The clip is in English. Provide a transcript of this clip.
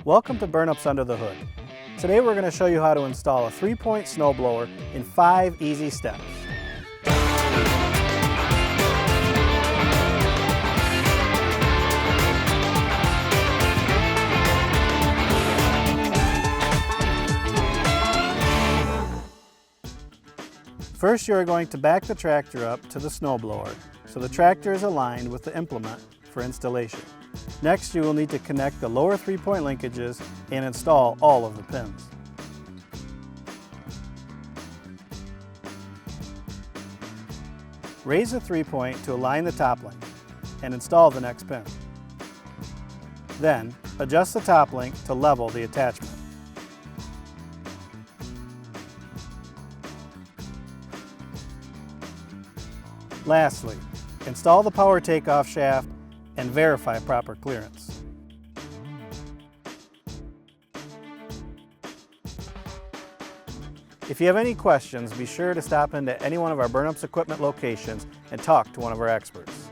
Welcome to Burnips Under the Hood. Today we're going to show you how to install a 3-point snowblower in 5 easy steps. First, you are going to back the tractor up to the snowblower so the tractor is aligned with the implement for installation. Next, you will need to connect the lower 3-point linkages and install all of the pins. Raise the 3-point to align the top link and install the next pin. Then, adjust the top link to level the attachment. Lastly, install the power takeoff shaft and verify proper clearance. If you have any questions, be sure to stop into any one of our Burnips equipment locations and talk to one of our experts.